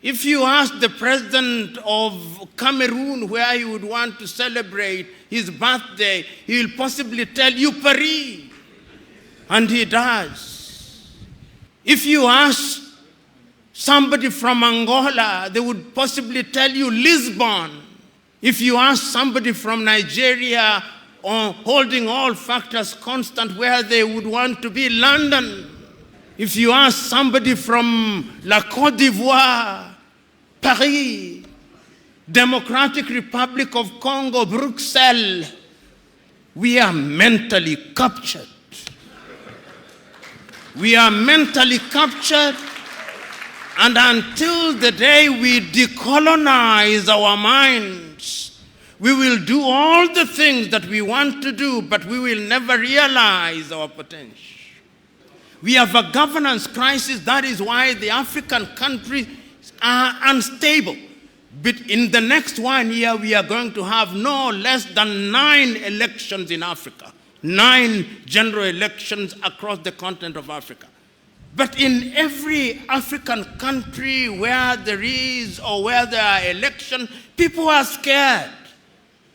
If you ask the president of Cameroon where he would want to celebrate his birthday, he will possibly tell you Paris. And he does. If you ask somebody from Angola, they would possibly tell you Lisbon. If you ask somebody from Nigeria, holding all factors constant, where they would want to be, London. If you ask somebody from La Côte d'Ivoire, Paris. Democratic Republic of Congo, Bruxelles. We are mentally captured. We are mentally captured, and until the day we decolonize our minds, we will do all the things that we want to do, but we will never realize our potential. We have a governance crisis. That is why the African countries are unstable. But in the next 1 year, we are going to have no less than 9 elections in Africa. 9 general elections across the continent of Africa. But in every African country where there is or where there are elections, people are scared.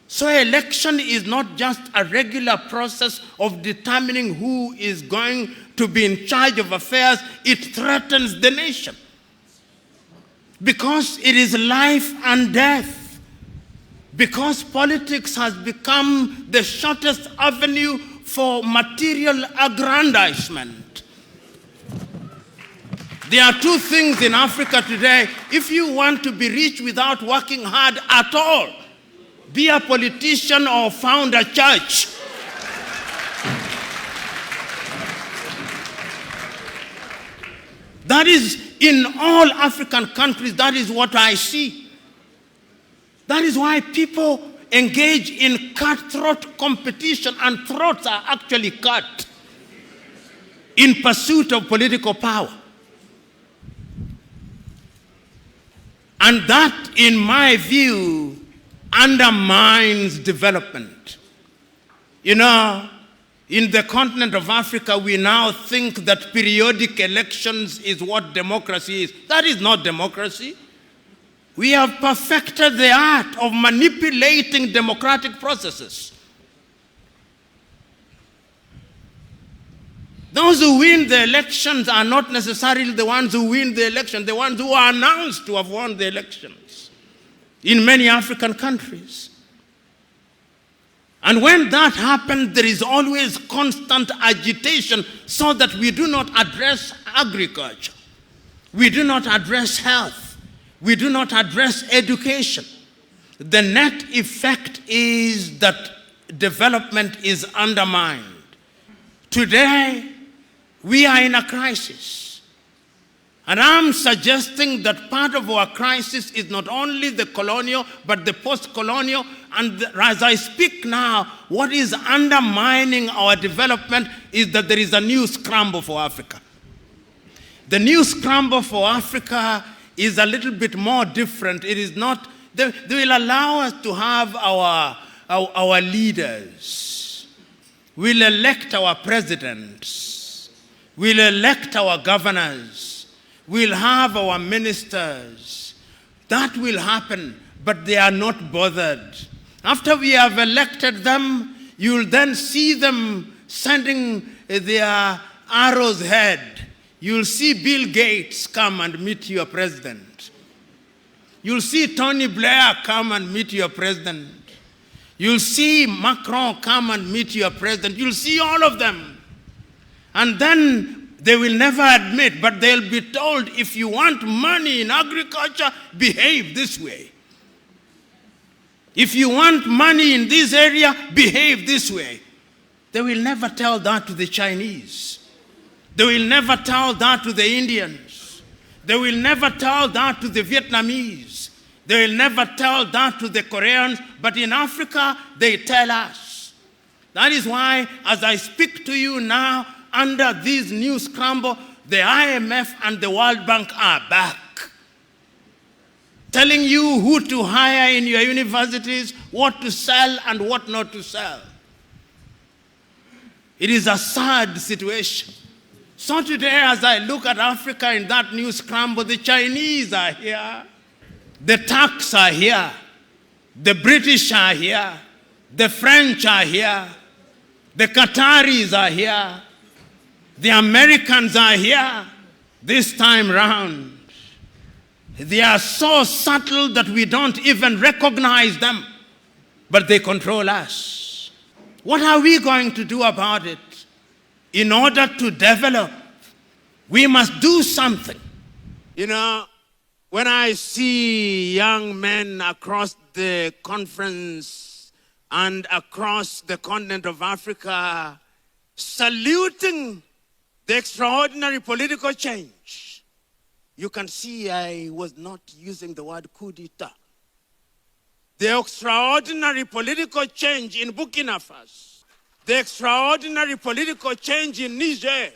So election is not just a regular process of determining who is going to be in charge of affairs. It threatens the nation. Because it is life and death. Because politics has become the shortest avenue for material aggrandizement. There are 2 things in Africa today. If you want to be rich without working hard at all, be a politician or found a church. That is, in all African countries, that is what I see. That is why people engage in cutthroat competition, and throats are actually cut in pursuit of political power. And that, in my view, undermines development. You know, in the continent of Africa, we now think that periodic elections is what democracy is. That is not democracy. We have perfected the art of manipulating democratic processes. Those who win the elections are not necessarily the ones who win the election, the ones who are announced to have won the elections in many African countries. And when that happens, there is always constant agitation so that we do not address agriculture. We do not address health. We do not address education. The net effect is that development is undermined. Today, we are in a crisis. And I'm suggesting that part of our crisis is not only the colonial, but the post-colonial. And as I speak now, what is undermining our development is that there is a new scramble for Africa. The new scramble for Africa is a little bit more different. It is not, they will allow us to have our leaders. We'll elect our presidents. We'll elect our governors. We'll have our ministers. That will happen, but they are not bothered. After we have elected them, you'll then see them sending their arrows ahead. You'll see Bill Gates come and meet your president. You'll see Tony Blair come and meet your president. You'll see Macron come and meet your president. You'll see all of them. And then they will never admit, but they'll be told, if you want money in agriculture, behave this way. If you want money in this area, behave this way. They will never tell that to the Chinese. They will never tell that to the Indians. They will never tell that to the Vietnamese. They will never tell that to the Koreans. But in Africa, they tell us. That is why, as I speak to you now, under this new scramble, the IMF and the World Bank are back, telling you who to hire in your universities, what to sell and what not to sell. It is a sad situation. So today, as I look at Africa in that new scramble, the Chinese are here, the Turks are here, the British are here, the French are here, the Qataris are here, the Americans are here this time round. They are so subtle that we don't even recognize them, but they control us. What are we going to do about it? In order to develop, we must do something. You know, when I see young men across the conference and across the continent of Africa saluting the extraordinary political change, you can see I was not using the word coup d'etat. The extraordinary political change in Burkina Faso, the extraordinary political change in Niger,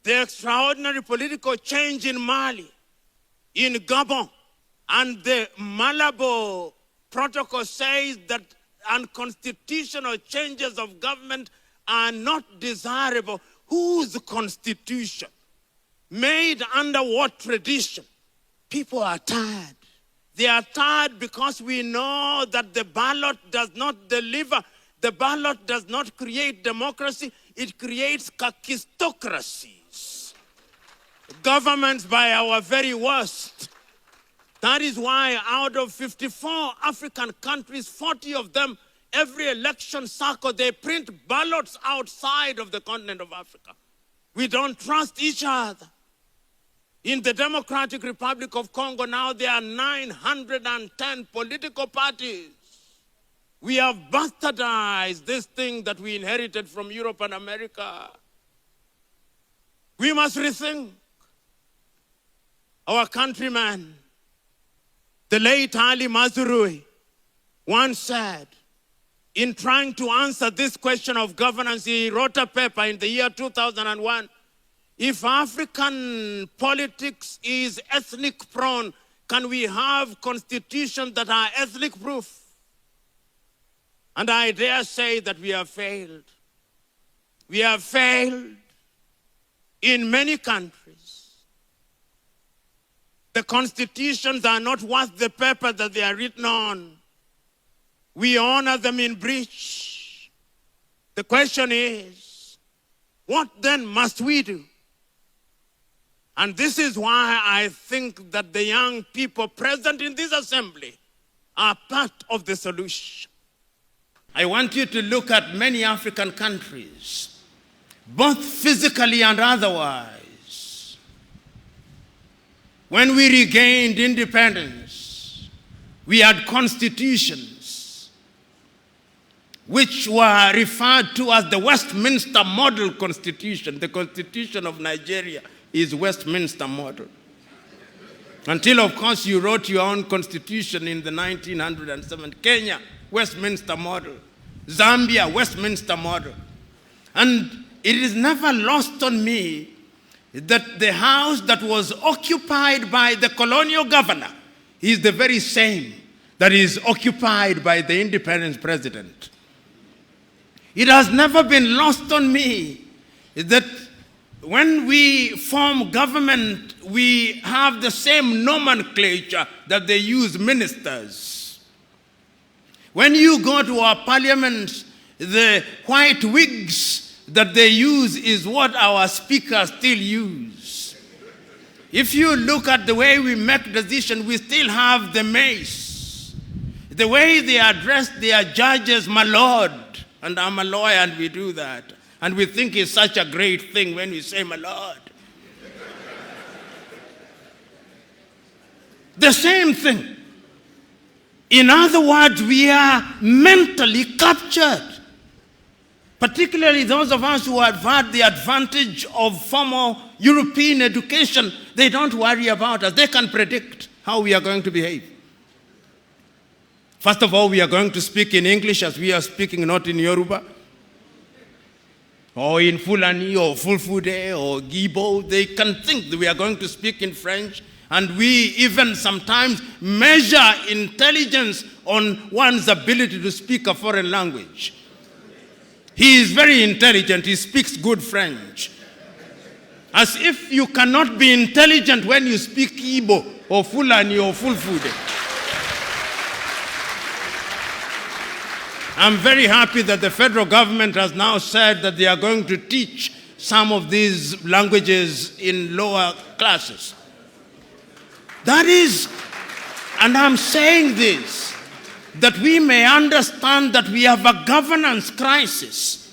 the extraordinary political change in Mali, in Gabon, and the Malabo Protocol says that unconstitutional changes of government are not desirable. Whose constitution? Made under what tradition? People are tired. They are tired because we know that the ballot does not deliver. The ballot does not create democracy. It creates kakistocracies. Governments by our very worst. That is why out of 54 African countries, 40 of them, every election cycle, they print ballots outside of the continent of Africa. We don't trust each other. In the Democratic Republic of Congo now, there are 910 political parties. We have bastardized this thing that we inherited from Europe and America. We must rethink. Our countryman, the late Ali Mazrui, once said, in trying to answer this question of governance, he wrote a paper in the year 2001. If African politics is ethnic prone, can we have constitutions that are ethnic proof? And I dare say that we have failed. We have failed in many countries. The constitutions are not worth the paper that they are written on. We honor them in breach. The question is, what then must we do? And this is why I think that the young people present in this assembly are part of the solution. I want you to look at many African countries, both physically and otherwise. When we regained independence, we had constitutions which were referred to as the Westminster Model Constitution. The Constitution of Nigeria is Westminster Model. Until, of course, you wrote your own constitution in the 1907. Kenya, Westminster Model. Zambia, Westminster Model. And it is never lost on me that the house that was occupied by the colonial governor is the very same that is occupied by the independent president. It has never been lost on me that when we form government, we have the same nomenclature that they use ministers. When you go to our parliament, the white wigs that they use is what our speakers still use. If you look at the way we make decisions, we still have the mace. The way they address their judges, my lord, and I'm a lawyer and we do that. And we think it's such a great thing when we say, my lord. The same thing. In other words, we are mentally captured. Particularly those of us who have had the advantage of formal European education, they don't worry about us. They can predict how we are going to behave. First of all, we are going to speak in English as we are speaking, not in Yoruba, or in Fulani, or Fulfude, or Gibo. They can think that we are going to speak in French, and we even sometimes measure intelligence on one's ability to speak a foreign language. He is very intelligent. He speaks good French. As if you cannot be intelligent when you speak Igbo or Fulani or Fulfude. I'm very happy that the federal government has now said that they are going to teach some of these languages in lower classes. That is, and I'm saying this, that we may understand that we have a governance crisis